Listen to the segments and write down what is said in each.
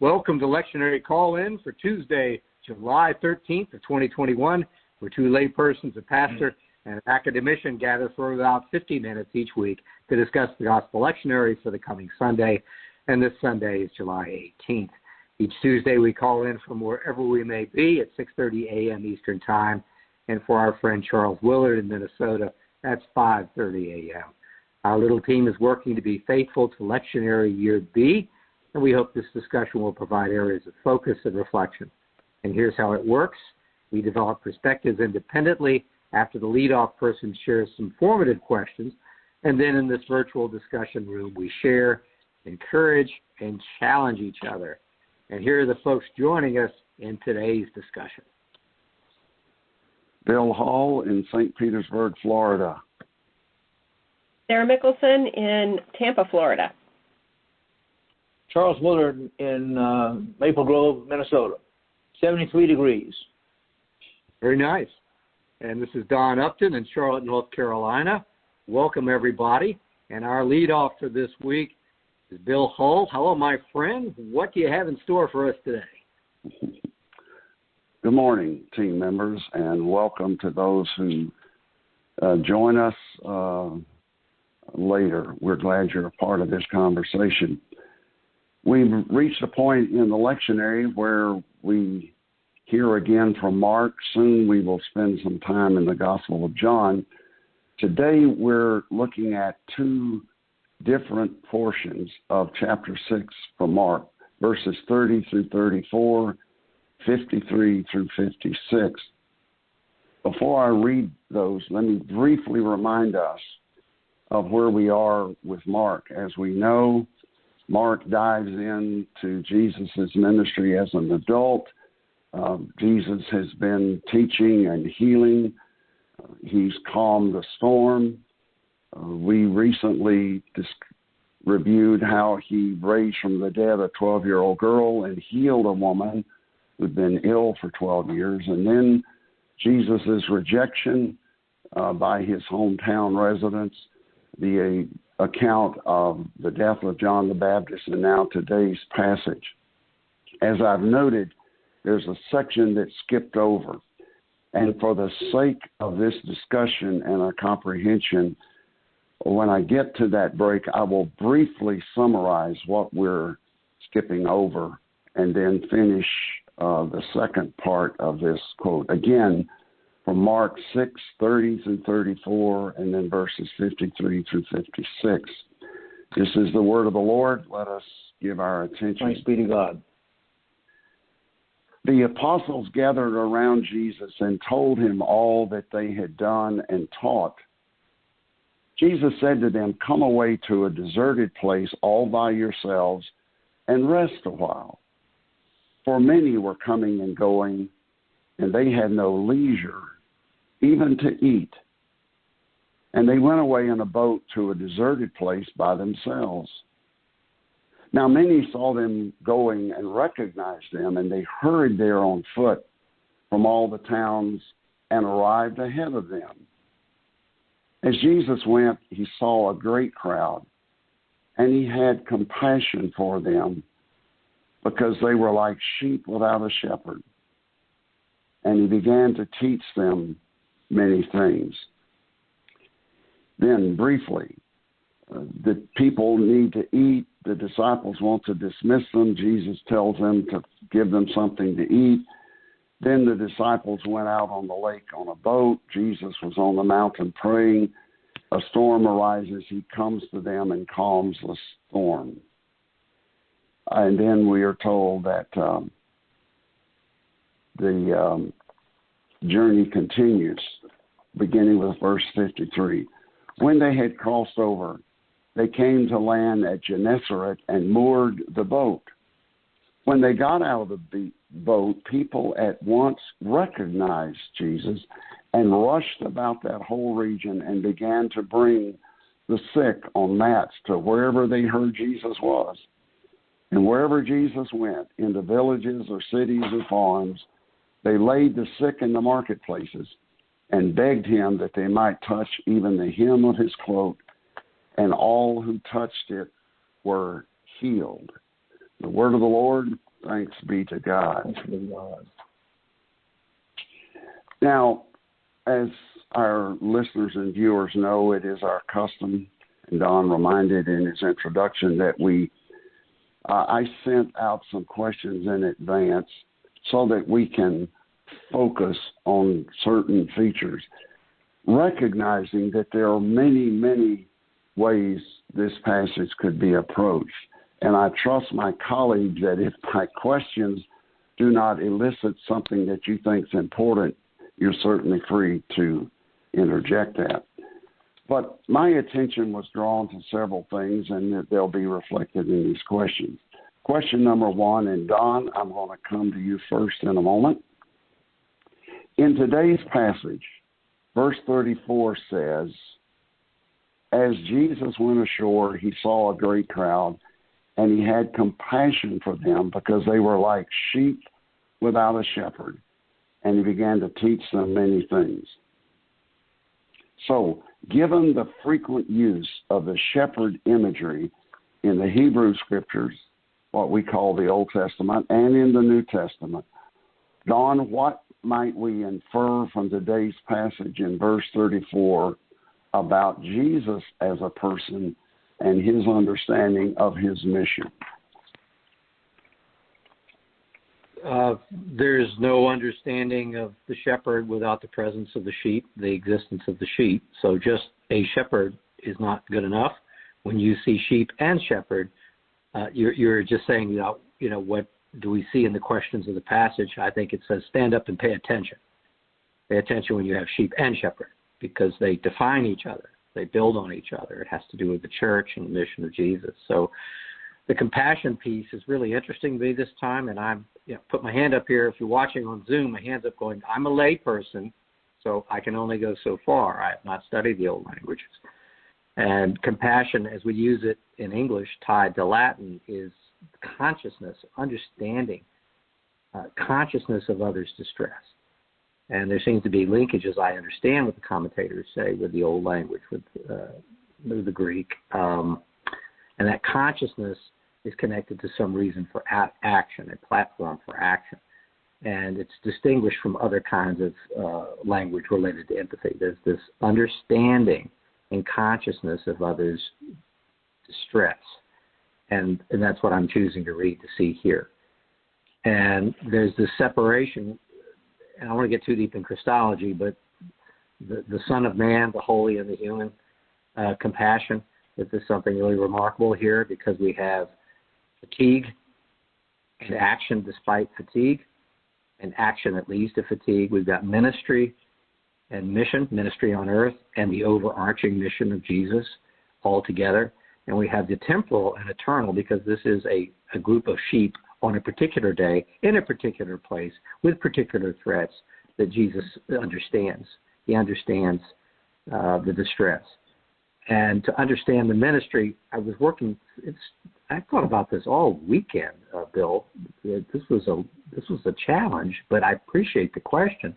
Welcome to Lectionary Call-In for Tuesday, July 13th of 2021, where two laypersons, a pastor and an academician, gather for about 50 minutes each week to discuss the Gospel Lectionary for the coming Sunday, and this Sunday is July 18th. Each Tuesday we call in from wherever we may be at 6:30 a.m. Eastern Time, and for our friend Charles Willard in Minnesota, that's 5:30 a.m. Our little team is working to be faithful to Lectionary Year B, and we hope this discussion will provide areas of focus and reflection. And here's how it works. We develop perspectives independently after the leadoff person shares some formative questions, and then in this virtual discussion room we share, encourage, and challenge each other. And here are the folks joining us in today's discussion. Bill Hall in St. Petersburg, Florida. Sarah Mickelson in Tampa, Florida. Charles Willard in Maple Grove, Minnesota. 73 degrees. Very nice. And this is Don Upton in Charlotte, North Carolina. Welcome, everybody. And our leadoff for this week is Bill Hull. Hello, my friend. What do you have in store for us today? Good morning, team members, and welcome to those who join us later. We're glad you're a part of this conversation. We've reached a point in the lectionary where we hear again from Mark. Soon we will spend some time in the Gospel of John. Today we're looking at two different portions of chapter 6 from Mark, verses 30 through 34, 53 through 56. Before I read those, let me briefly remind us of where we are with Mark. As we know, Mark dives into Jesus' ministry as an adult. Jesus has been teaching and healing. He's calmed the storm. We recently reviewed how he raised from the dead a 12-year-old girl and healed a woman who'd been ill for 12 years. And then Jesus' rejection by his hometown residents, the account of the death of John the Baptist, and now today's passage. As I've noted, there's a section that's skipped over. And for the sake of this discussion and our comprehension, when I get to that break, I will briefly summarize what we're skipping over and then finish the second part of this quote. Again, from Mark 6, 30 through 34, and then verses 53 through 56. This is the word of the Lord. Let us give our attention. Thanks be to God. The apostles gathered around Jesus and told him all that they had done and taught. Jesus said to them, "Come away to a deserted place all by yourselves and rest a while." For many were coming and going, and they had no leisure even to eat. And they went away in a boat to a deserted place by themselves. Now many saw them going and recognized them, and they hurried there on foot from all the towns and arrived ahead of them. As Jesus went, he saw a great crowd, and he had compassion for them because they were like sheep without a shepherd. And he began to teach them many things. Then, briefly, the people need to eat. The disciples want to dismiss them. Jesus tells them to give them something to eat. Then the disciples went out on the lake on a boat. Jesus was on the mountain praying. A storm arises. He comes to them and calms the storm. And then we are told that the journey continues, beginning with verse 53. When they had crossed over, they came to land at Gennesaret and moored the boat. When they got out of the boat, people at once recognized Jesus and rushed about that whole region and began to bring the sick on mats to wherever they heard Jesus was. And wherever Jesus went, in the villages or cities or farms, they laid the sick in the marketplaces and begged him that they might touch even the hem of his cloak, and all who touched it were healed. The word of the Lord. Thanks be to God. Thanks be to God. Now, as our listeners and viewers know, it is our custom, and Don reminded in his introduction that I sent out some questions in advance so that we can focus on certain features, recognizing that there are many, many ways this passage could be approached. And I trust my colleagues that if my questions do not elicit something that you think is important, you're certainly free to interject that. But my attention was drawn to several things, and they'll be reflected in these questions. Question number one, and Don, I'm going to come to you first in a moment. In today's passage, verse 34 says, as Jesus went ashore, he saw a great crowd, and he had compassion for them because they were like sheep without a shepherd, and he began to teach them many things. So, given the frequent use of the shepherd imagery in the Hebrew Scriptures, what we call the Old Testament, and in the New Testament, Don, what might we infer from today's passage in verse 34 about Jesus as a person and his understanding of his mission? There's no understanding of the shepherd without the presence of the sheep, the existence of the sheep. So just a shepherd is not good enough. When you see sheep and shepherd, you're just saying, what do we see in the questions of the passage? I think it says stand up and pay attention. Pay attention when you have sheep and shepherd, because they define each other. They build on each other. It has to do with the church and the mission of Jesus. So the compassion piece is really interesting to me this time, and I'm put my hand up here. If you're watching on Zoom, my hand's up going, I'm a lay person, so I can only go so far. I have not studied the old languages. And compassion, as we use it in English, tied to Latin, is consciousness, understanding, consciousness of others' distress. And there seems to be linkages, I understand what the commentators say, with the old language, with the Greek. And that consciousness is connected to some reason for action, a platform for action. And it's distinguished from other kinds of language related to empathy. There's this understanding and consciousness of others' distress. And that's what I'm choosing to read to see here. And there's this separation, and I don't want to get too deep in Christology, but the Son of Man, the holy and the human, compassion, this is something really remarkable here, because we have fatigue and action despite fatigue, and action that leads to fatigue. We've got ministry and mission, ministry on earth, and the overarching mission of Jesus all together. And we have the temporal and eternal, because this is a group of sheep on a particular day, in a particular place, with particular threats that Jesus understands. He understands the distress. And to understand the ministry, I thought about this all weekend, Bill. This was a challenge, but I appreciate the question.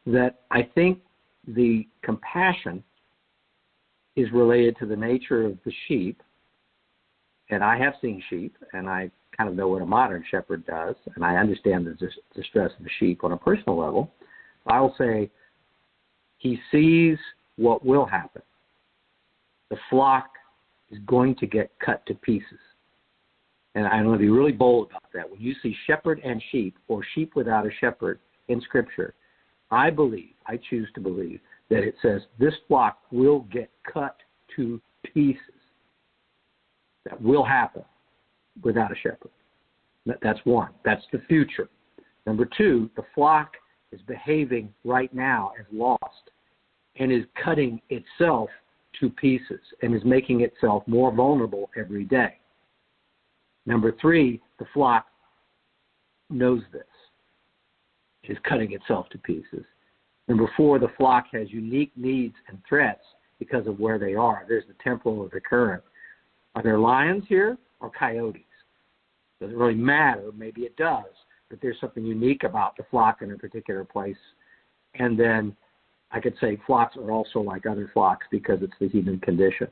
That I think the compassion is related to the nature of the sheep, and I have seen sheep, and I kind of know what a modern shepherd does, and I understand the distress of the sheep on a personal level. I will say he sees what will happen. The flock is going to get cut to pieces. And I'm going to be really bold about that. When you see shepherd and sheep, or sheep without a shepherd in Scripture, I choose to believe that it says this flock will get cut to pieces. That will happen without a shepherd. That's one. That's the future. Number two, the flock is behaving right now as lost and is cutting itself to pieces and is making itself more vulnerable every day. Number three, the flock knows this. It is cutting itself to pieces. Number four, the flock has unique needs and threats because of where they are. There's the temporal or the current. Are there lions here or coyotes? Doesn't really matter. Maybe it does. But there's something unique about the flock in a particular place. And then I could say flocks are also like other flocks because it's the human condition.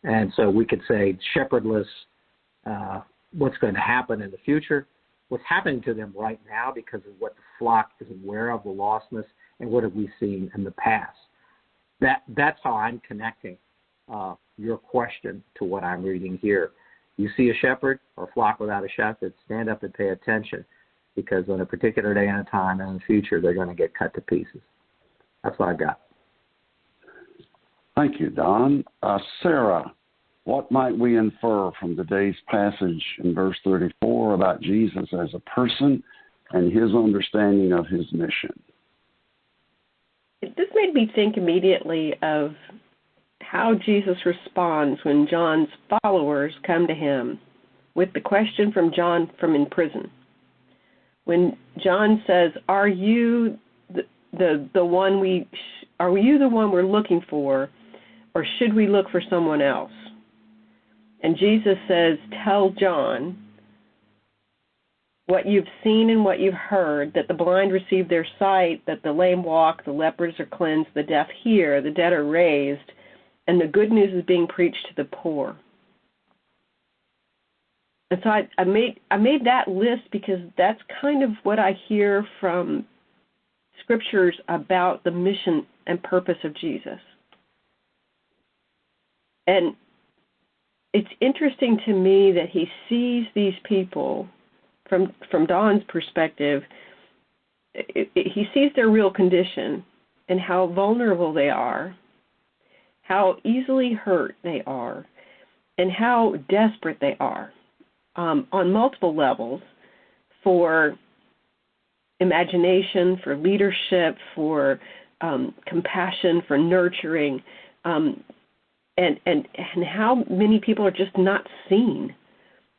And so we could say shepherdless, what's going to happen in the future, what's happening to them right now because of what the flock is aware of, the lostness, and what have we seen in the past. That's how I'm connecting your question to what I'm reading here. You see a shepherd or a flock without a shepherd, stand up and pay attention, because on a particular day and a time in the future, they're going to get cut to pieces. That's what I got. Thank you, Don. Sarah, what might we infer from today's passage in verse 34 about Jesus as a person and his understanding of his mission? This made me think immediately of how Jesus responds when John's followers come to him with the question from John from in prison. When John says, "Are you the one we're looking for, or should we look for someone else?" And Jesus says, "Tell John what you've seen and what you've heard, that the blind receive their sight, that the lame walk, the lepers are cleansed, the deaf hear, the dead are raised, and the good news is being preached to the poor." And so I made that list because that's kind of what I hear from scriptures about the mission and purpose of Jesus. And it's interesting to me that he sees these people from Don's perspective. He sees their real condition and how vulnerable they are, how easily hurt they are, and how desperate they are on multiple levels for imagination, for leadership, for compassion, for nurturing, and how many people are just not seen,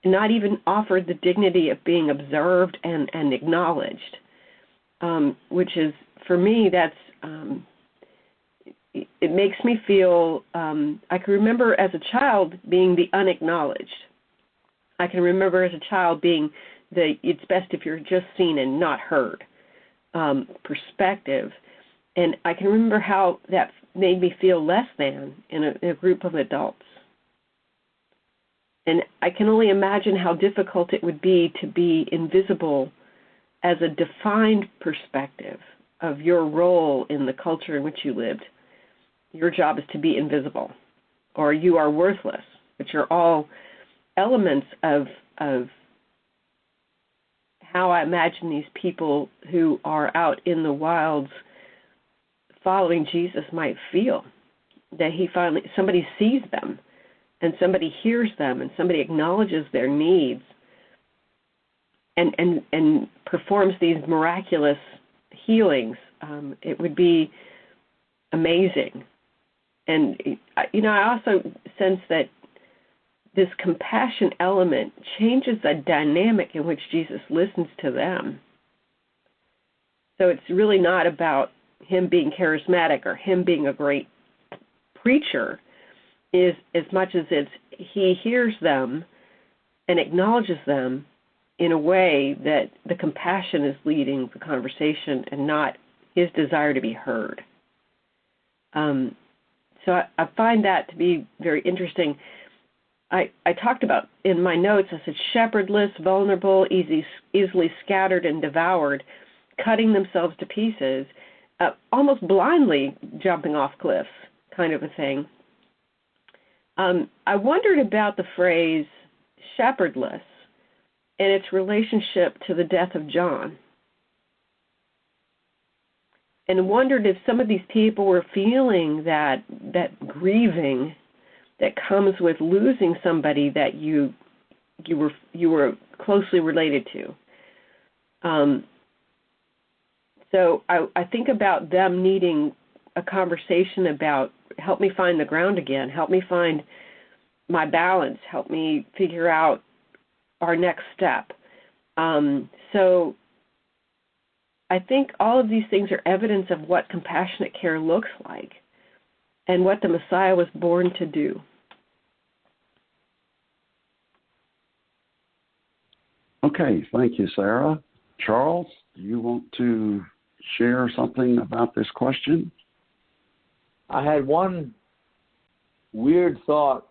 not even offered the dignity of being observed and acknowledged, which is, for me, that's it makes me feel, I can remember as a child being the unacknowledged. I can remember as a child being it's best if you're just seen and not heard perspective. And I can remember how that made me feel less than in a group of adults. And I can only imagine how difficult it would be to be invisible as a defined perspective of your role in the culture in which you lived. Your job is to be invisible, or you are worthless, which are all elements of how I imagine these people who are out in the wilds following Jesus might feel, that somebody sees them and somebody hears them and somebody acknowledges their needs and performs these miraculous healings. It would be amazing. And, I also sense that this compassion element changes the dynamic in which Jesus listens to them. So it's really not about him being charismatic or him being a great preacher, is as much as he hears them and acknowledges them in a way that the compassion is leading the conversation and not his desire to be heard. So I find that to be very interesting. I talked about in my notes, I said shepherdless, vulnerable, easily scattered and devoured, cutting themselves to pieces, almost blindly jumping off cliffs, kind of a thing. I wondered about the phrase shepherdless and its relationship to the death of John, and wondered if some of these people were feeling that grieving that comes with losing somebody that you were closely related to. So I think about them needing a conversation about, help me find the ground again, help me find my balance, help me figure out our next step. So I think all of these things are evidence of what compassionate care looks like and what the Messiah was born to do. Okay, thank you, Sarah. Charles, do you want to share something about this question? I had one weird thought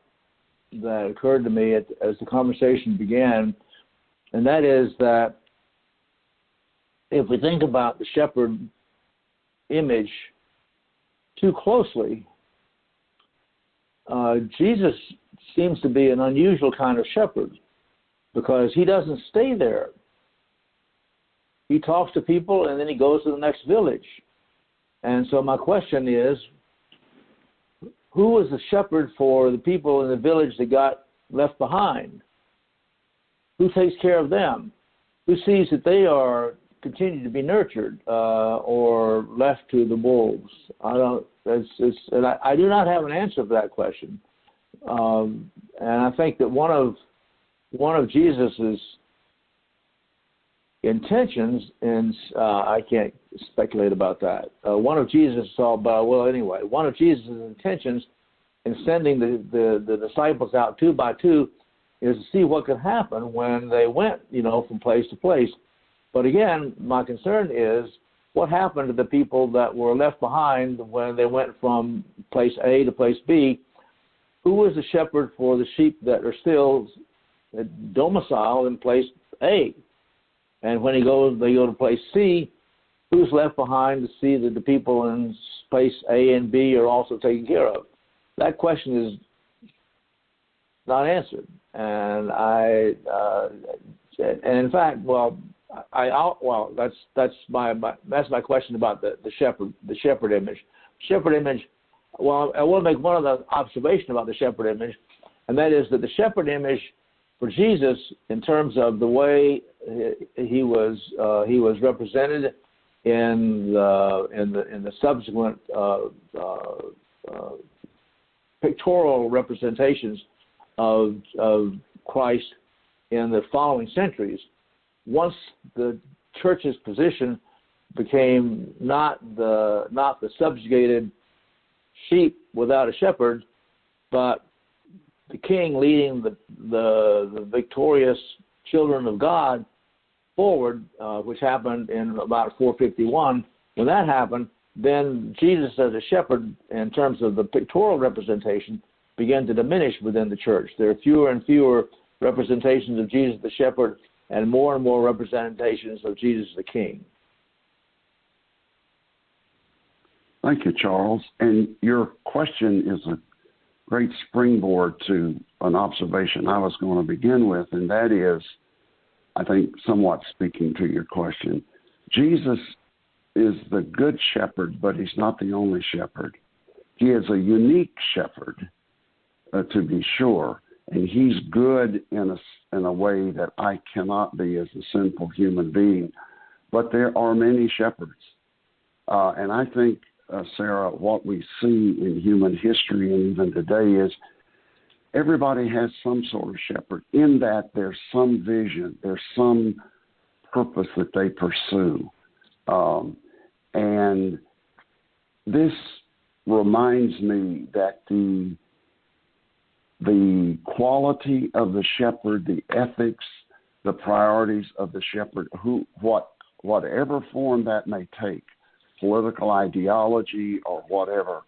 that occurred to me as the conversation began, and that is that if we think about the shepherd image too closely, Jesus seems to be an unusual kind of shepherd because he doesn't stay there. He talks to people and then he goes to the next village. And so my question is, who was the shepherd for the people in the village that got left behind? Who takes care of them? Who sees that they are continue to be nurtured or left to the wolves? I do not have an answer for that question. And I think that one of Jesus's intentions, and I can't speculate about that. One of Jesus' intentions in sending the disciples out two by two is to see what could happen when they went, from place to place. But again, my concern is what happened to the people that were left behind when they went from place A to place B? Who was the shepherd for the sheep that are still domiciled in place A? And when they go to place C, who's left behind to see that the people in place A and B are also taken care of? That question is not answered. And in fact, that's my question about the shepherd image. Shepherd image. Well, I will make one other observation about the shepherd image, and that is that the shepherd image for Jesus, in terms of the way he was represented in the subsequent pictorial representations of Christ in the following centuries, once the church's position became not the subjugated sheep without a shepherd, but the king leading the victorious children of God forward, which happened in about 451. When that happened, then Jesus as a shepherd, in terms of the pictorial representation, began to diminish within the church. There are fewer and fewer representations of Jesus the shepherd and more representations of Jesus the king. Thank you, Charles. And your question is a great springboard to an observation I was going to begin with, and that is, I think, somewhat speaking to your question. Jesus is the good shepherd, but he's not the only shepherd. He is a unique shepherd, to be sure, and he's good in a way that I cannot be as a sinful human being. But there are many shepherds, and I think, Sarah, what we see in human history and even today is everybody has some sort of shepherd, in that there's some vision, there's some purpose that they pursue. And this reminds me that the quality of the shepherd, the ethics, the priorities of the shepherd, whatever form that may take, political ideology or whatever,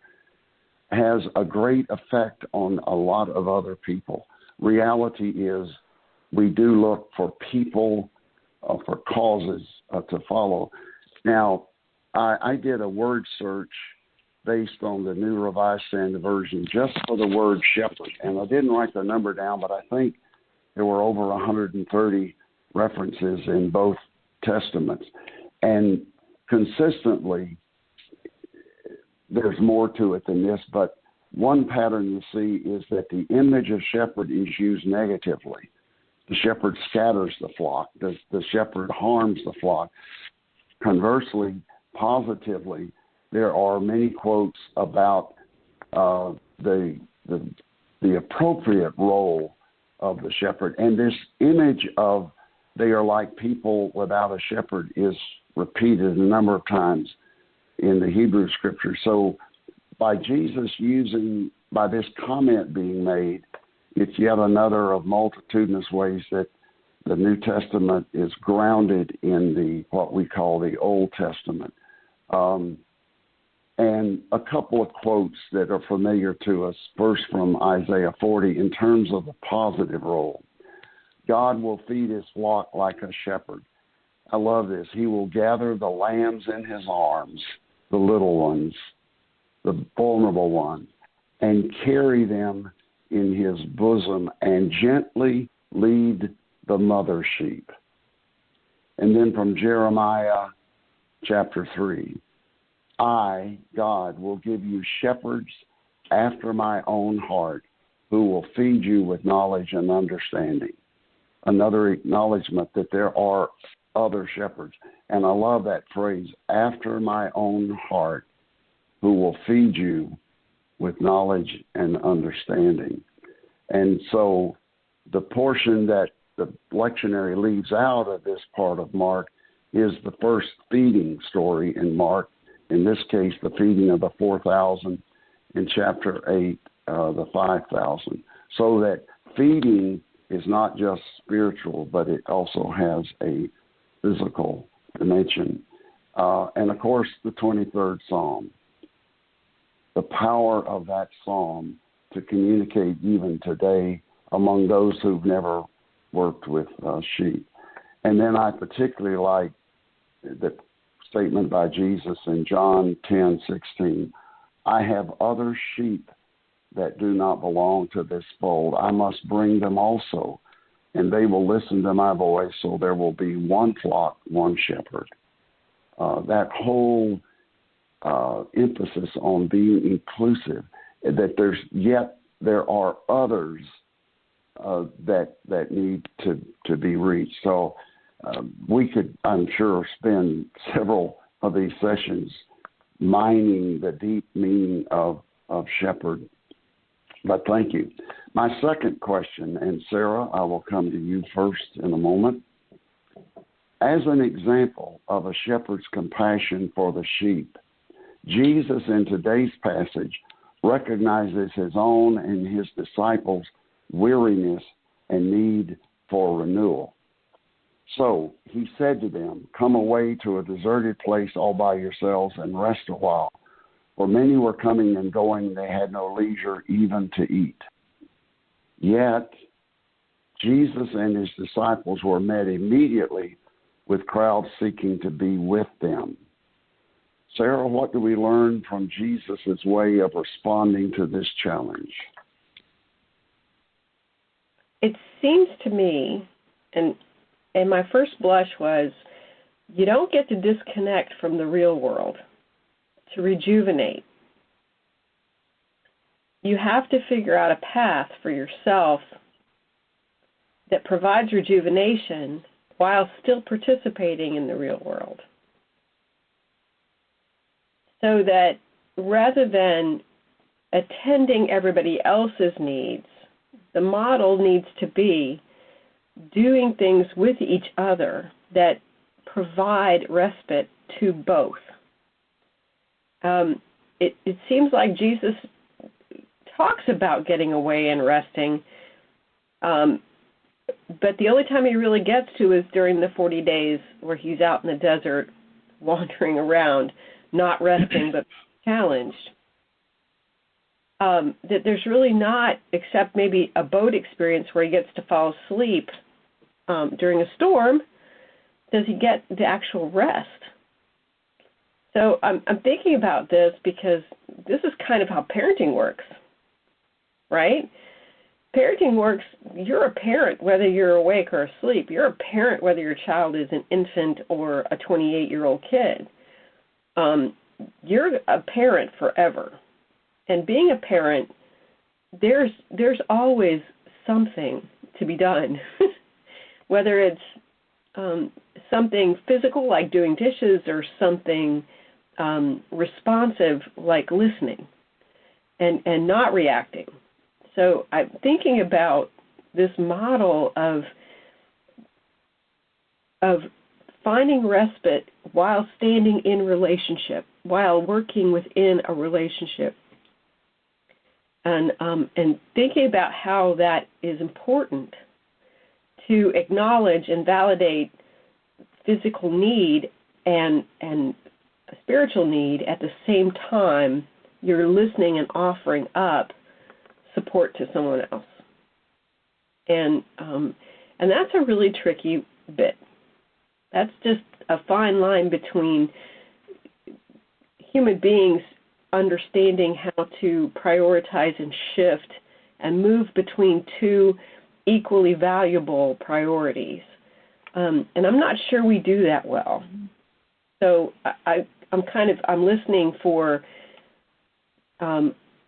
has a great effect on a lot of other people. Reality is we do look for people, for causes to follow. Now, I did a word search based on the New Revised Standard Version just for the word shepherd, and I didn't write the number down, but I think there were over 130 references in both Testaments. And consistently, there's more to it than this, but one pattern you see is that the image of shepherd is used negatively. The shepherd scatters the flock. The shepherd harms the flock. Conversely, positively, there are many quotes about the appropriate role of the shepherd. And this image of they are like people without a shepherd is repeated a number of times in the Hebrew scripture. So by this comment being made, it's yet another of multitudinous ways that the New Testament is grounded in what we call the Old Testament. And a couple of quotes that are familiar to us, first from Isaiah 40, in terms of the positive role. God will feed his flock like a shepherd. I love this. He will gather the lambs in his arms, the little ones, the vulnerable ones, and carry them in his bosom and gently lead the mother sheep. And then from Jeremiah chapter 3, I, God, will give you shepherds after my own heart who will feed you with knowledge and understanding. Another acknowledgement that there are other shepherds. And I love that phrase, after my own heart, who will feed you with knowledge and understanding. And so the portion that the lectionary leaves out of this part of Mark is the first feeding story in Mark. In this case, the feeding of the 4,000. In chapter 8, the 5,000. So that feeding is not just spiritual, but it also has a physical dimension. And of course, the 23rd Psalm. The power of that psalm to communicate even today among those who've never worked with sheep. And then I particularly like the statement by Jesus in John 10:16. I have other sheep that do not belong to this fold. I must bring them also, and they will listen to my voice, so there will be one flock, one shepherd. That whole emphasis on being inclusive, that there are others that need to be reached. So we could, I'm sure, spend several of these sessions mining the deep meaning of shepherd. But thank you. My second question, and Sarah, I will come to you first in a moment. As an example of a shepherd's compassion for the sheep, Jesus in today's passage recognizes his own and his disciples' weariness and need for renewal. So he said to them, come away to a deserted place all by yourselves and rest a while. For many were coming and going, they had no leisure even to eat. Yet Jesus and his disciples were met immediately with crowds seeking to be with them. Sarah, what do we learn from Jesus' way of responding to this challenge? It seems to me, and my first blush was, you don't get to disconnect from the real world to rejuvenate. You have to figure out a path for yourself that provides rejuvenation while still participating in the real world. So that rather than attending everybody else's needs, the model needs to be doing things with each other that provide respite to both. It seems like Jesus talks about getting away and resting, but the only time he really gets to is during the 40 days where he's out in the desert wandering around, not resting but challenged. That there's really not, except maybe a boat experience where he gets to fall asleep during a storm, does he get the actual rest. So I'm thinking about this because this is kind of how parenting works, right? Parenting works, you're a parent whether you're awake or asleep. You're a parent whether your child is an infant or a 28-year-old kid. You're a parent forever. And being a parent, there's always something to be done, whether it's something physical like doing dishes or something responsive like listening and not reacting. So I'm thinking about this model of finding respite while standing in relationship, while working within a relationship. And thinking about how that is important to acknowledge and validate physical need and spiritual need at the same time you're listening and offering up support to someone else. And that's a really tricky bit. That's just a fine line between human beings understanding how to prioritize and shift and move between two equally valuable priorities. And I'm not sure we do that well. So I'm listening for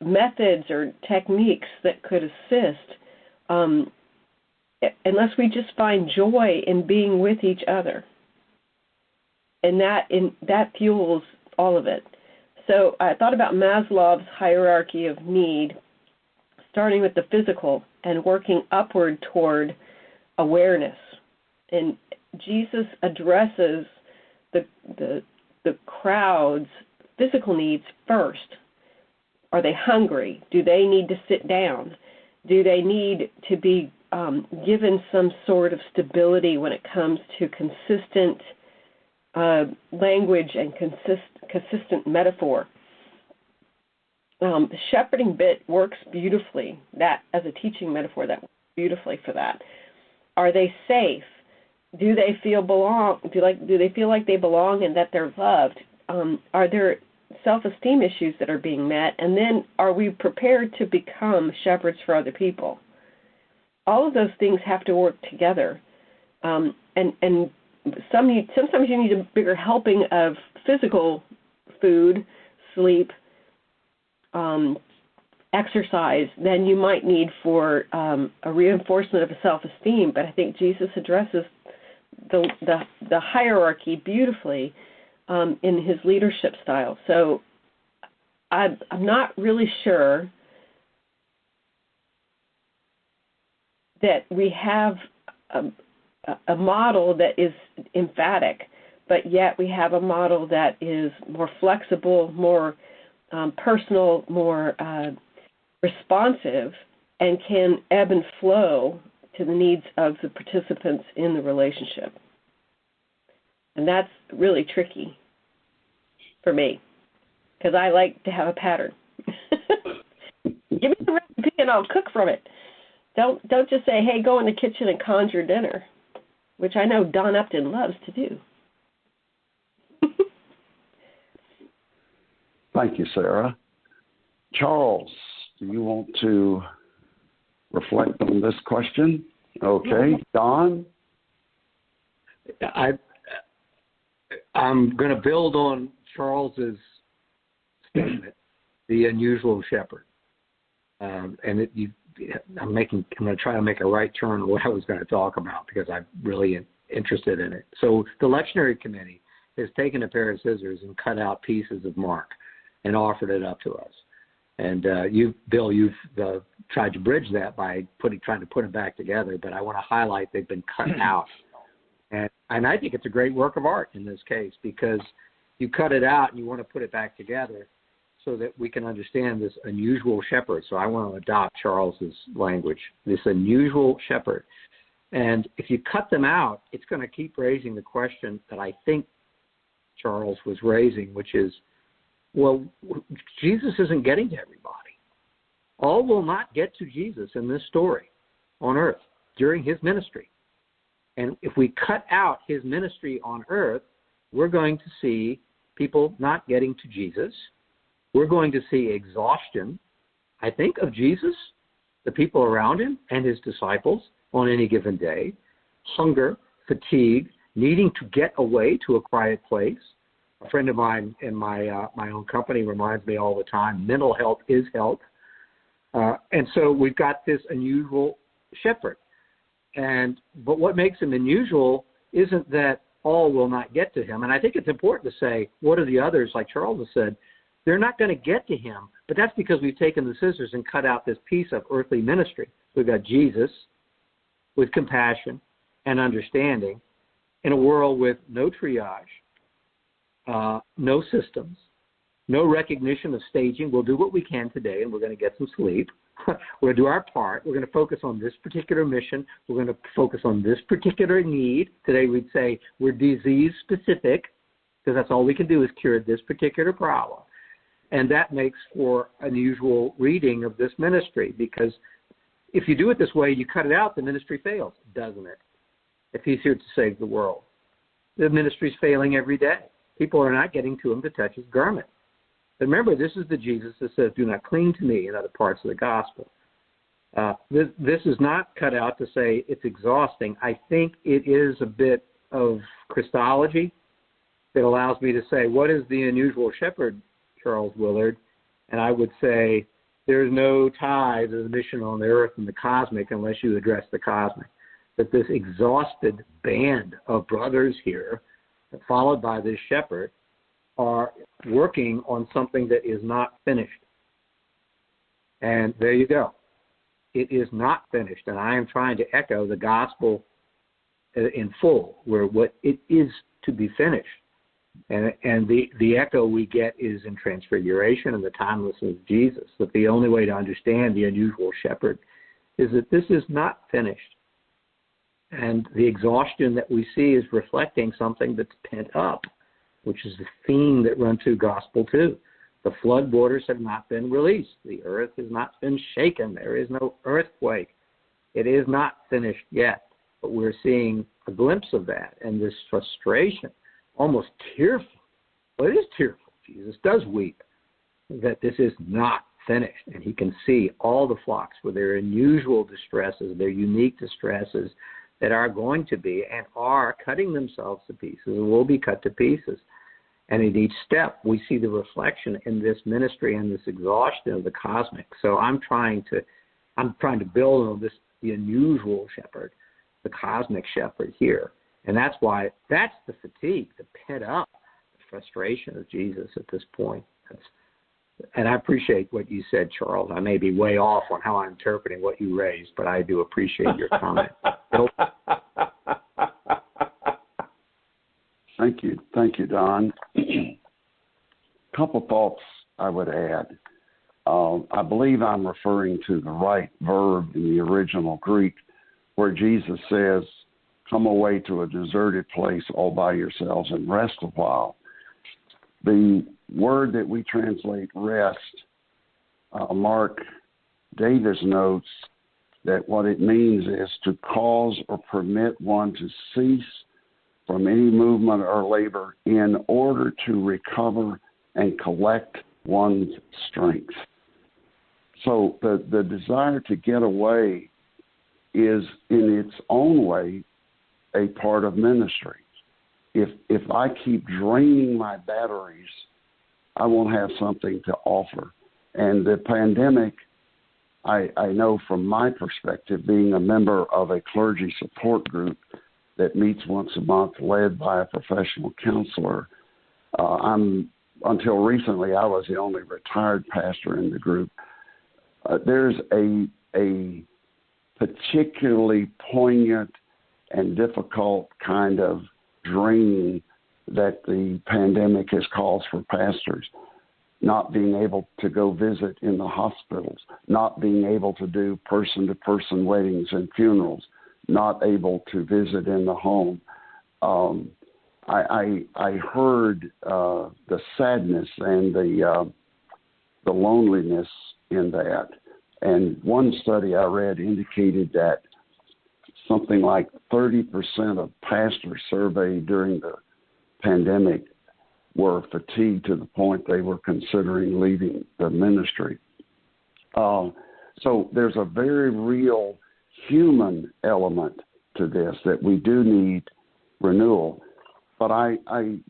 methods or techniques that could assist, unless we just find joy in being with each other. And that fuels all of it. So I thought about Maslow's hierarchy of need, starting with the physical and working upward toward awareness. And Jesus addresses the crowd's physical needs first. Are they hungry? Do they need to sit down? Do they need to be given some sort of stability when it comes to consistent language and consistent metaphor? The shepherding bit works beautifully. That, as a teaching metaphor, that works beautifully for that. Are they safe? Do they feel do they feel like they belong and that they're loved? Are there self-esteem issues that are being met? And then, are we prepared to become shepherds for other people? All of those things have to work together. And sometimes you need a bigger helping of physical food, sleep, exercise than you might need for a reinforcement of a self-esteem. But I think Jesus addresses the hierarchy beautifully in his leadership style. So I'm not really sure that we have a model that is emphatic, but yet we have a model that is more flexible, more personal, more responsive, and can ebb and flow to the needs of the participants in the relationship. And that's really tricky for me, because I like to have a pattern. Give me the recipe and I'll cook from it. Don't just say, hey, go in the kitchen and conjure dinner, which I know Don Upton loves to do. Thank you, Sarah. Charles, do you want to reflect on this question? Okay. Don? I'm going to build on Charles's statement, the unusual shepherd. I'm going to try to make a right turn on what I was going to talk about because I'm really interested in it. So the Lectionary Committee has taken a pair of scissors and cut out pieces of Mark and offered it up to us. And you've tried to bridge that by trying to put them back together, but I want to highlight they've been cut out. And I think it's a great work of art in this case because you cut it out and you want to put it back together so that we can understand this unusual shepherd. So I want to adopt Charles's language, this unusual shepherd. And if you cut them out, it's going to keep raising the question that I think Charles was raising, which is, well, Jesus isn't getting to everybody. All will not get to Jesus in this story on earth during his ministry. And if we cut out his ministry on earth, we're going to see people not getting to Jesus. We're going to see exhaustion, I think, of Jesus, the people around him, and his disciples on any given day. Hunger, fatigue, needing to get away to a quiet place. A friend of mine in my own company reminds me all the time, mental health is health. And so we've got this unusual shepherd. But what makes him unusual isn't that all will not get to him. And I think it's important to say, what are the others, like Charles has said, they're not going to get to him, but that's because we've taken the scissors and cut out this piece of earthly ministry. We've got Jesus with compassion and understanding in a world with no triage, no systems, no recognition of staging. We'll do what we can today, and we're going to get some sleep. We're going to do our part. We're going to focus on this particular mission. We're going to focus on this particular need. Today we'd say we're disease-specific because that's all we can do is cure this particular problem. And that makes for unusual reading of this ministry because if you do it this way, you cut it out, the ministry fails, doesn't it? If he's here to save the world. the ministry's failing every day. People are not getting to him to touch his garment. But remember, this is the Jesus that says, do not cling to me in other parts of the gospel. This is not cut out to say it's exhausting. I think it is a bit of Christology that allows me to say, what is the unusual shepherd, Charles Willard? And I would say, there's no tie to the mission on the earth and the cosmic unless you address the cosmic. That this exhausted band of brothers here, followed by this shepherd, are working on something that is not finished. And there you go. It is not finished. And I am trying to echo the gospel in full, where what it is to be finished. And the echo we get is in Transfiguration and the timelessness of Jesus, that the only way to understand the unusual shepherd is that this is not finished. And the exhaustion that we see is reflecting something that's pent up, which is the theme that runs through Gospel 2. The flood waters have not been released. The earth has not been shaken. There is no earthquake. It is not finished yet, but we're seeing a glimpse of that, and this frustration, almost tearful. Well, it is tearful. Jesus does weep that this is not finished, and he can see all the flocks with their unusual distresses, their unique distresses that are going to be and are cutting themselves to pieces and will be cut to pieces. And in each step, we see the reflection in this ministry and this exhaustion of the cosmic. So I'm trying to build on this, the unusual shepherd, the cosmic shepherd here. And that's why, that's the fatigue, the pent up, the frustration of Jesus at this point. And I appreciate what you said, Charles. I may be way off on how I'm interpreting what you raised, but I do appreciate your comment. Thank you, Don. Couple thoughts I would add. I believe I'm referring to the right verb in the original Greek, where Jesus says, come away to a deserted place all by yourselves and rest a while. The word that we translate rest, Mark Davis notes that what it means is to cause or permit one to cease from any movement or labor in order to recover and collect one's strength. So the desire to get away is in its own way a part of ministry. If I keep draining my batteries, I won't have something to offer. And the pandemic, I know from my perspective, being a member of a clergy support group that meets once a month, led by a professional counselor, until recently, I was the only retired pastor in the group. There's a particularly poignant and difficult kind of draining that the pandemic has caused for pastors. Not being able to go visit in the hospitals, not being able to do person-to-person weddings and funerals, not able to visit in the home. I heard the sadness and the loneliness in that. And one study I read indicated that something like 30% of pastors surveyed during the pandemic were fatigued to the point they were considering leaving the ministry. So there's a very real human element to this, that we do need renewal. But I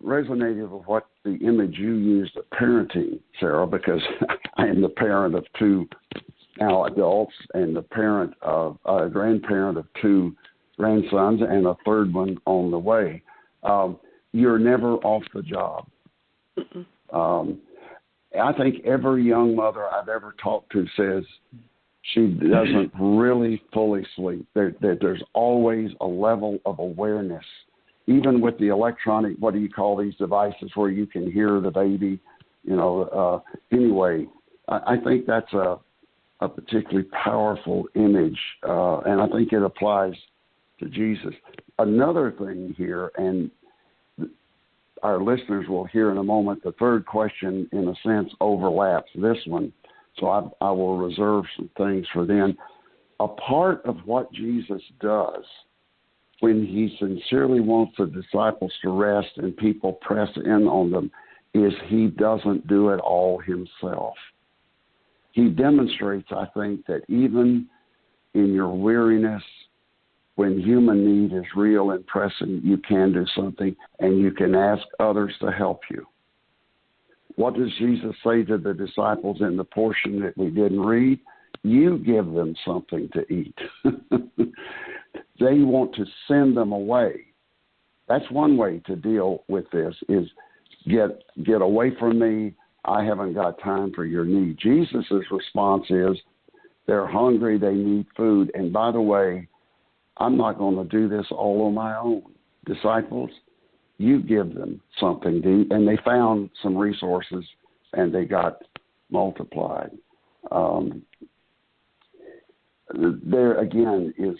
resonated with what the image you used of parenting, Sarah, because I am the parent of two now adults and the parent of a grandparent of two grandsons and a third one on the way. You're never off the job. I think every young mother I've ever talked to says she doesn't really fully sleep. There's always a level of awareness, even with the electronic, what do you call these devices where you can hear the baby, anyway, I think that's a particularly powerful image, and I think it applies to Jesus. Another thing here, and our listeners will hear in a moment, the third question, in a sense, overlaps this one, so I will reserve some things for then. A part of what Jesus does when he sincerely wants the disciples to rest and people press in on them is he doesn't do it all himself. He demonstrates, I think, that even in your weariness, when human need is real and pressing, you can do something and you can ask others to help you. What does Jesus say to the disciples in the portion that we didn't read? You give them something to eat. They want to send them away. That's one way to deal with this is get away from me. I haven't got time for your need. Jesus' response is they're hungry, they need food. And by the way, I'm not going to do this all on my own. Disciples, you give them something to eat. And they found some resources and they got multiplied. There again is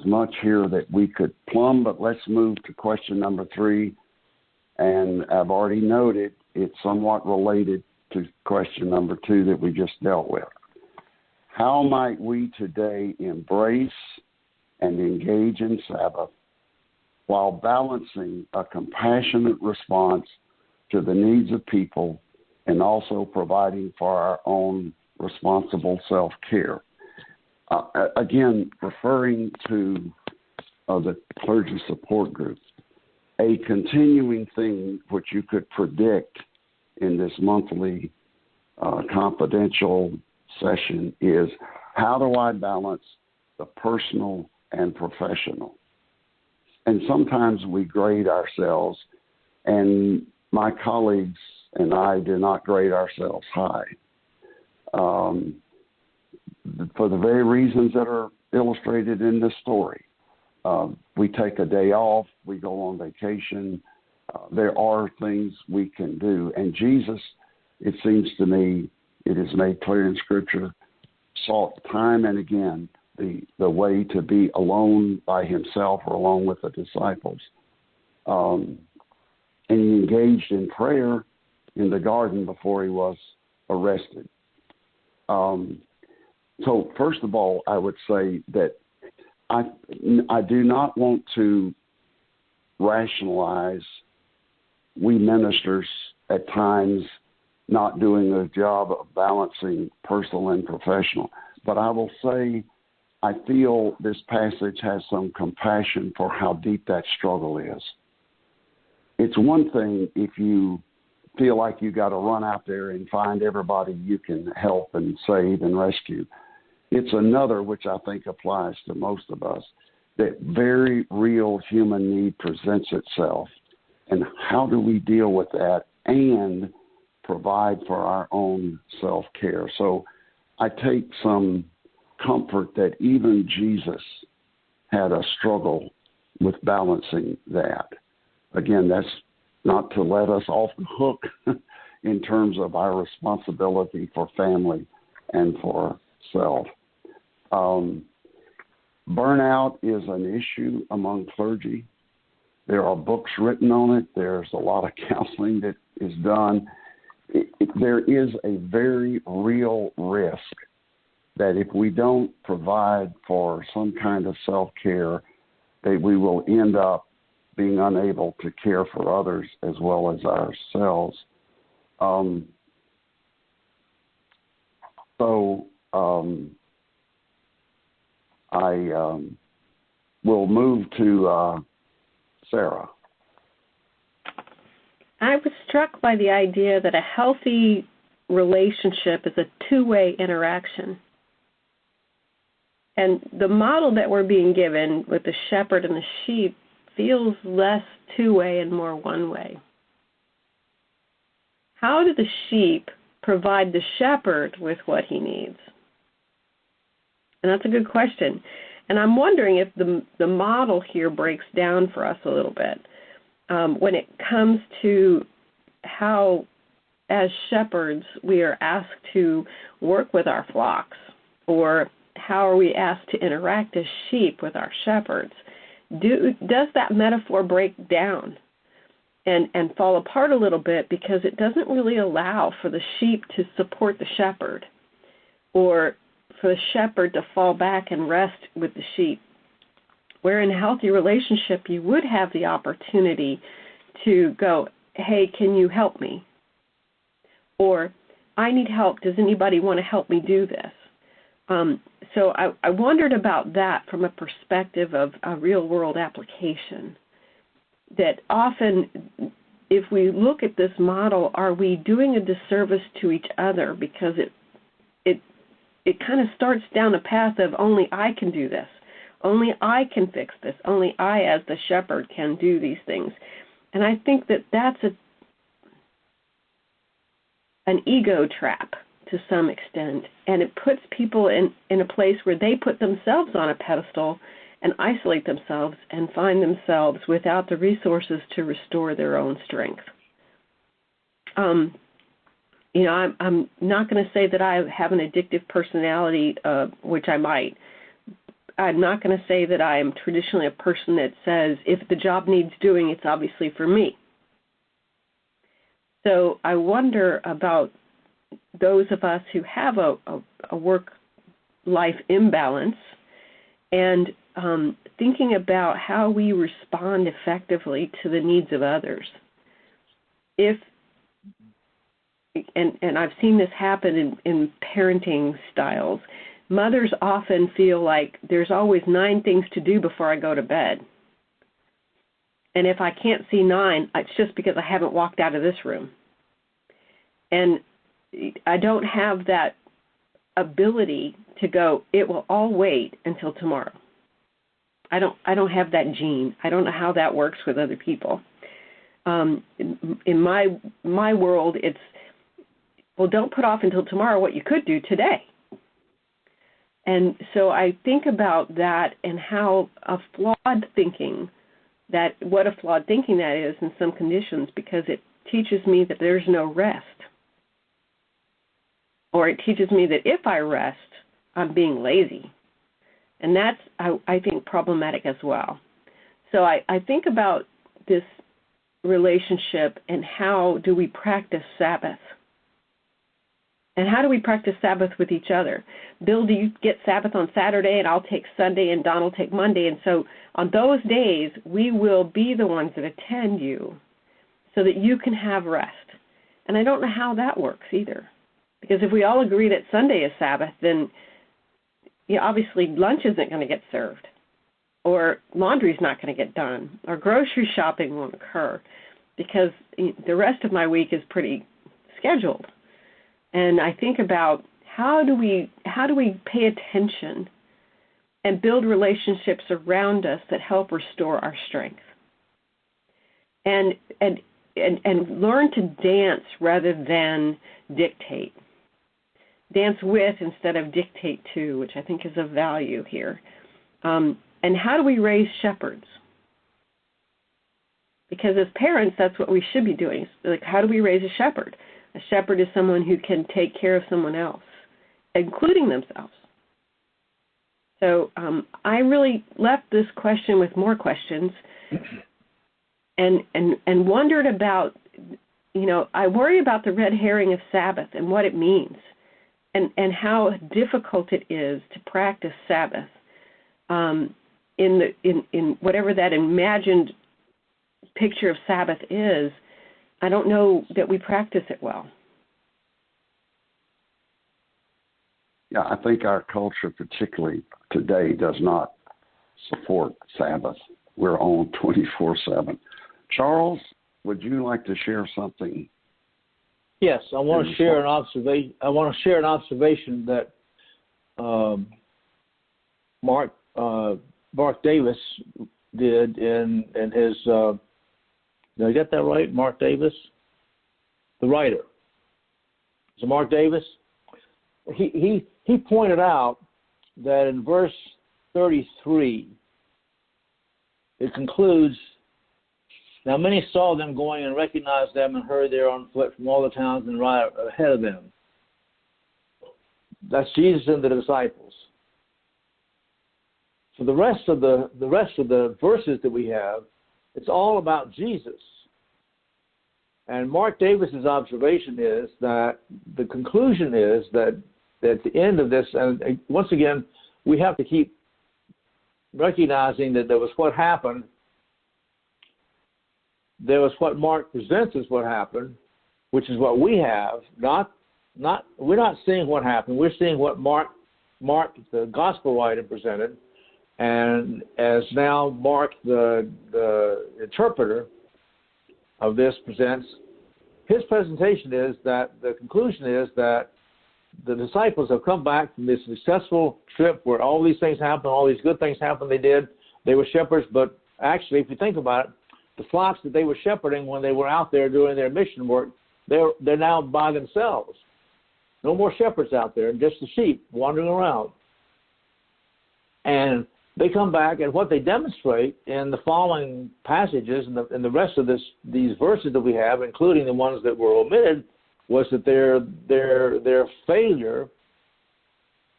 much here that we could plumb, but let's move to question number 3. And I've already noted it's somewhat related to question number 2 that we just dealt with. How might we today embrace and engage in Sabbath while balancing a compassionate response to the needs of people and also providing for our own responsible self-care? Again, referring to the clergy support group, a continuing thing which you could predict in this monthly confidential session is how do I balance the personal and professional? And sometimes we grade ourselves, and my colleagues and I do not grade ourselves high. For the very reasons that are illustrated in this story. We take a day off, we go on vacation. There are things we can do. And Jesus, it seems to me, it is made clear in Scripture, sought time and again the way to be alone by himself or along with the disciples. And he engaged in prayer in the garden before he was arrested. So first of all, I would say that I do not want to rationalize we ministers at times not doing a job of balancing personal and professional. But I will say I feel this passage has some compassion for how deep that struggle is. It's one thing if you feel like you got to run out there and find everybody you can help and save and rescue. It's another, which I think applies to most of us, that very real human need presents itself. And how do we deal with that and provide for our own self-care? So I take some comfort that even Jesus had a struggle with balancing that. Again, that's not to let us off the hook in terms of our responsibility for family and for self. Burnout is an issue among clergy. There are books written on it. There's a lot of counseling that is done. There is a very real risk that if we don't provide for some kind of self-care, that we will end up being unable to care for others as well as ourselves. I will move to Sarah. I was struck by the idea that a healthy relationship is a two-way interaction. And the model that we're being given with the shepherd and the sheep feels less two-way and more one-way. How do the sheep provide the shepherd with what he needs? And that's a good question. And I'm wondering if the model here breaks down for us a little bit when it comes to how, as shepherds, we are asked to work with our flocks, or how are we asked to interact as sheep with our shepherds? Does that metaphor break down and fall apart a little bit because it doesn't really allow for the sheep to support the shepherd, or for the shepherd to fall back and rest with the sheep? where in a healthy relationship you would have the opportunity to go, hey, can you help me? Or, I need help. Does anybody want to help me do this? So I wondered about that from a perspective of a real-world application, that often if we look at this model, are we doing a disservice to each other because it kind of starts down a path of only I can do this, only I can fix this, only I as the shepherd can do these things. And I think that that's an ego trap to some extent, and it puts people in a place where they put themselves on a pedestal and isolate themselves and find themselves without the resources to restore their own strength. I'm not going to say that I have an addictive personality, which I might. I'm not going to say that I am traditionally a person that says, if the job needs doing, it's obviously for me. So I wonder about those of us who have a work-life imbalance and thinking about how we respond effectively to the needs of others. And I've seen this happen in parenting styles. Mothers often feel like there's always 9 things to do before I go to bed. And if I can't see 9, it's just because I haven't walked out of this room. And I don't have that ability to go, it will all wait until tomorrow. I don't have that gene. I don't know how that works with other people. In my world, it's, well, don't put off until tomorrow what you could do today. And so I think about that and how what a flawed thinking that is in some conditions, because it teaches me that there's no rest. Or it teaches me that if I rest, I'm being lazy. And that's, I think, problematic as well. So I think about this relationship and how do we practice Sabbath? And how do we practice Sabbath with each other? Bill, do you get Sabbath on Saturday, and I'll take Sunday, and Don will take Monday? And so on those days, we will be the ones that attend you so that you can have rest. And I don't know how that works either. Because if we all agree that Sunday is Sabbath, then obviously lunch isn't going to get served, or laundry's not going to get done, or grocery shopping won't occur, because the rest of my week is pretty scheduled. And I think about how do we pay attention and build relationships around us that help restore our strength, and learn to dance rather than dictate. Dance with instead of dictate to, which I think is of value here. And how do we raise shepherds? Because as parents, that's what we should be doing. Like, how do we raise a shepherd? A shepherd is someone who can take care of someone else, including themselves. So I really left this question with more questions and wondered about, I worry about the red herring of Sabbath and what it means. And how difficult it is to practice Sabbath in whatever that imagined picture of Sabbath is. I don't know that we practice it well. Yeah, I think our culture, particularly today, does not support Sabbath. We're on 24/7. Charles, would you like to share something? Yes, I want to share an observation. I want to share an observation that Mark Davis did in his. Did I get that right? Mark Davis, the writer. So Mark Davis, he pointed out that in verse 33, it concludes. Now many saw them going and recognized them and hurried there on foot from all the towns and right ahead of them. That's Jesus and the disciples. So the rest of the verses that we have, it's all about Jesus. And Mark Davis's observation is that the conclusion is that at the end of this, and once again, we have to keep recognizing that there was what happened, there was what Mark presents as what happened, which is what we have. We're not seeing what happened. We're seeing what Mark, the gospel writer, presented, and as now Mark, the interpreter of this, presents. His presentation is that the conclusion is that the disciples have come back from this successful trip where all these things happened, all these good things happened. They were shepherds, but actually, if you think about it, the flocks that they were shepherding when they were out there doing their mission work, they're now by themselves. No more shepherds out there, just the sheep wandering around. And they come back, and what they demonstrate in the following passages and the rest of these verses that we have, including the ones that were omitted, was that their failure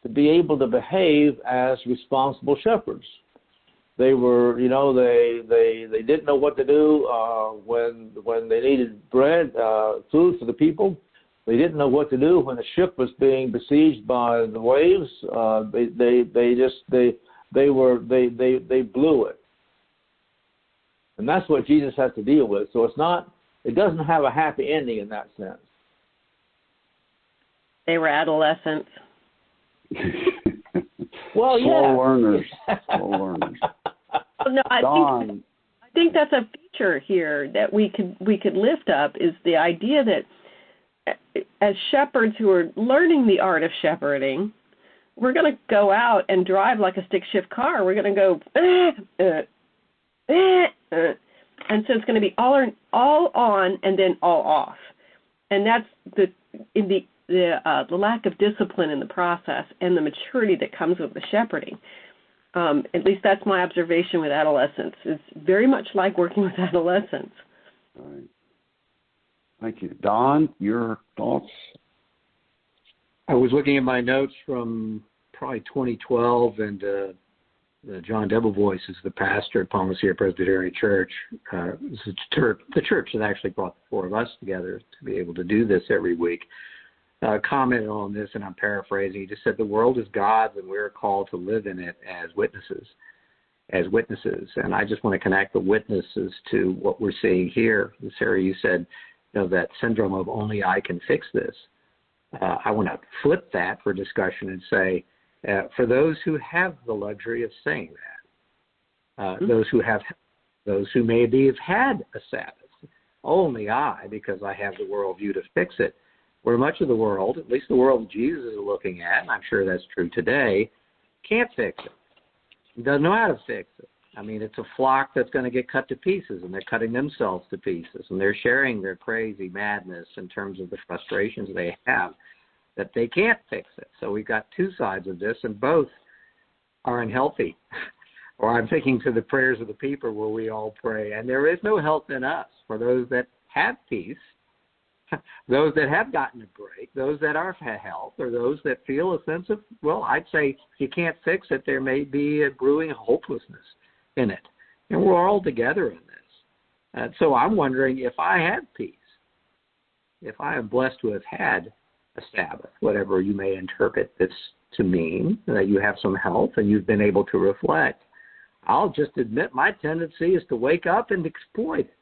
to be able to behave as responsible shepherds. They were, they didn't know what to do when they needed bread, food for the people. They didn't know what to do when the ship was being besieged by the waves. They blew it, and that's what Jesus has to deal with. So it doesn't have a happy ending in that sense. They were adolescents. Well, yeah. Slow learners. Well, no, I think that's a feature here that we could lift up, is the idea that as shepherds who are learning the art of shepherding, we're going to go out and drive like a stick shift car. We're going to go, and so it's going to be all on and then all off, and that's the lack of discipline in the process and the maturity that comes with the shepherding. At least that's my observation with adolescents. It's very much like working with adolescents. All right. Thank you. Don, your thoughts? I was looking at my notes from probably 2012, and John Debevoise is the pastor at Palma Sierra Presbyterian Church. This is the church that actually brought the four of us together to be able to do this every week. Commented on this, and I'm paraphrasing. He just said, the world is God's, and we're called to live in it as witnesses. And I just want to connect the witnesses to what we're seeing here. Sarah, you said, that syndrome of only I can fix this. I want to flip that for discussion and say, for those who have the luxury of saying that, those who maybe have had a Sabbath, only I, because I have the worldview to fix it, where much of the world, at least the world Jesus is looking at, and I'm sure that's true today, can't fix it. He doesn't know how to fix it. I mean, it's a flock that's going to get cut to pieces, and they're cutting themselves to pieces, and they're sharing their crazy madness in terms of the frustrations they have, that they can't fix it. So we've got two sides of this, and both are unhealthy. Or I'm thinking to the prayers of the people where we all pray, and there is no health in us for those that have peace, those that have gotten a break, those that are health, or those that feel a sense of, well, I'd say if you can't fix it, there may be a brewing hopelessness in it. And we're all together in this. So I'm wondering, if I have peace, if I am blessed to have had a Sabbath, whatever you may interpret this to mean, that you have some health and you've been able to reflect, I'll just admit my tendency is to wake up and exploit it.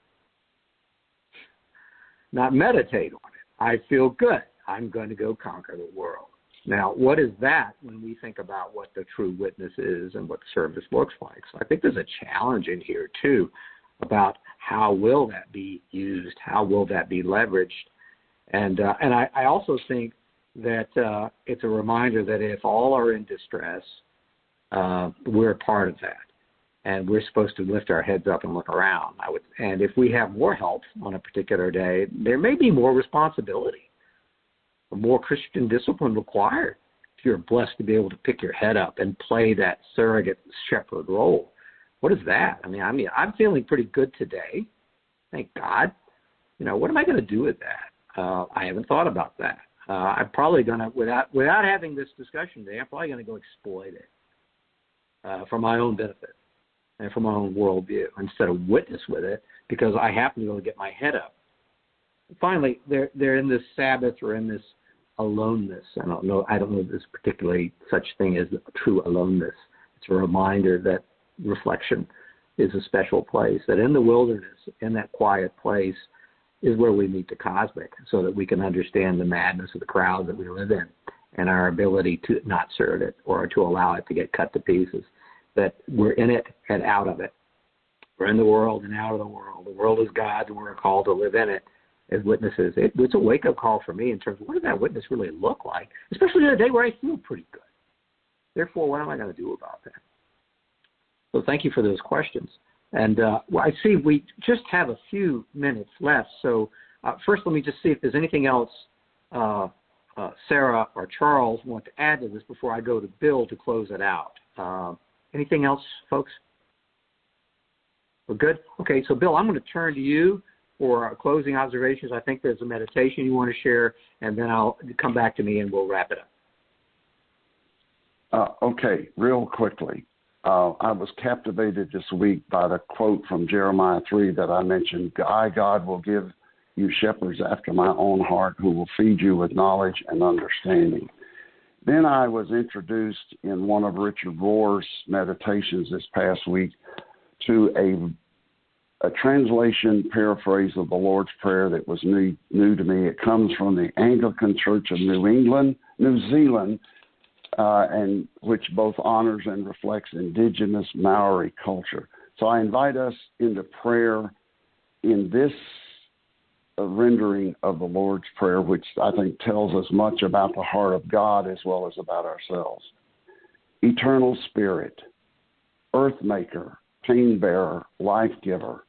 Not meditate on it. I feel good. I'm going to go conquer the world. Now, what is that when we think about what the true witness is and what service looks like? So I think there's a challenge in here, too, about how will that be used? How will that be leveraged? And I also think that it's a reminder that if all are in distress, we're a part of that. And we're supposed to lift our heads up and look around. And if we have more help on a particular day, there may be more responsibility, or more Christian discipline required if you're blessed to be able to pick your head up and play that surrogate shepherd role. What is that? I mean, I'm feeling pretty good today. Thank God. What am I going to do with that? I haven't thought about that. I'm probably going to, without having this discussion today, I'm probably going to go exploit it for my own benefit and for my own worldview instead of witness with it, because I happen to go get my head up. Finally, they're in this Sabbath, or in this aloneness. I don't know if there's particularly such thing as true aloneness. It's a reminder that reflection is a special place, that in the wilderness, in that quiet place, is where we meet the cosmic, so that we can understand the madness of the crowd that we live in and our ability to not serve it or to allow it to get cut to pieces, that we're in it and out of it. We're in the world and out of the world. The world is God's, and we're called to live in it as witnesses. It's a wake-up call for me in terms of what does that witness really look like, especially on a day where I feel pretty good. Therefore, what am I going to do about that? So thank you for those questions. And I see we just have a few minutes left. So first, let me just see if there's anything else Sarah or Charles want to add to this before I go to Bill to close it out. Anything else, folks? We're good? Okay, so Bill, I'm going to turn to you for closing observations. I think there's a meditation you want to share, and then I'll come back to me and we'll wrap it up. Okay, real quickly. I was captivated this week by the quote from Jeremiah 3 that I mentioned. I, God, will give you shepherds after my own heart who will feed you with knowledge and understanding. Then I was introduced in one of Richard Rohr's meditations this past week to a translation paraphrase of the Lord's Prayer that was new to me. It comes from the Anglican Church of New Zealand, and which both honors and reflects indigenous Maori culture. So I invite us into prayer in this rendering of the Lord's Prayer, which I think tells us much about the heart of God as well as about ourselves. Eternal Spirit, Earth Maker, Pain Bearer, Life Giver,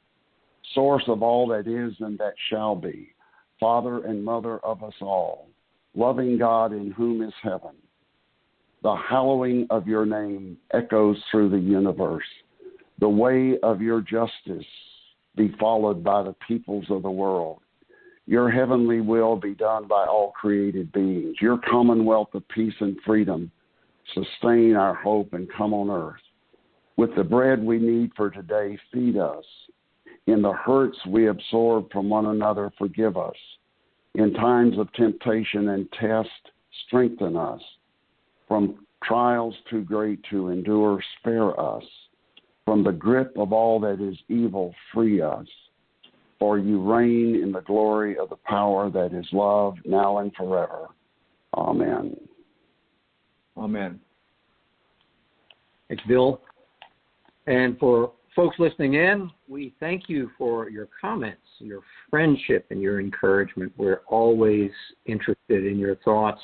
Source of all that is and that shall be, Father and Mother of us all, loving God in whom is heaven. The hallowing of your name echoes through the universe. The way of your justice be followed by the peoples of the world. Your heavenly will be done by all created beings. Your commonwealth of peace and freedom sustain our hope and come on earth. With the bread we need for today, feed us. In the hurts we absorb from one another, forgive us. In times of temptation and test, strengthen us. From trials too great to endure, spare us. From the grip of all that is evil, free us. For you reign in the glory of the power that is love, now and forever. Amen. Amen. Thanks, Bill. And for folks listening in, we thank you for your comments, your friendship, and your encouragement. We're always interested in your thoughts.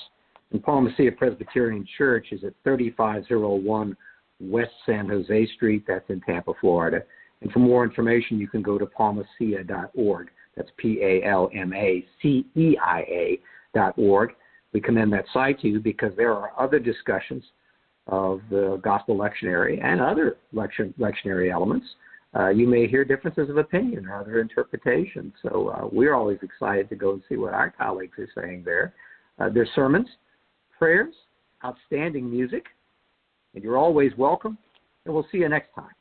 And Palma Sia Presbyterian Church is at 3501 West San Jose Street. That's in Tampa, Florida. And for more information, you can go to palmacia.org. That's PALMACEIA.org. We commend that site to you because there are other discussions of the Gospel Lectionary and other lectionary elements. You may hear differences of opinion or other interpretations. So we're always excited to go and see what our colleagues are saying there. There's sermons, prayers, outstanding music, and you're always welcome. And we'll see you next time.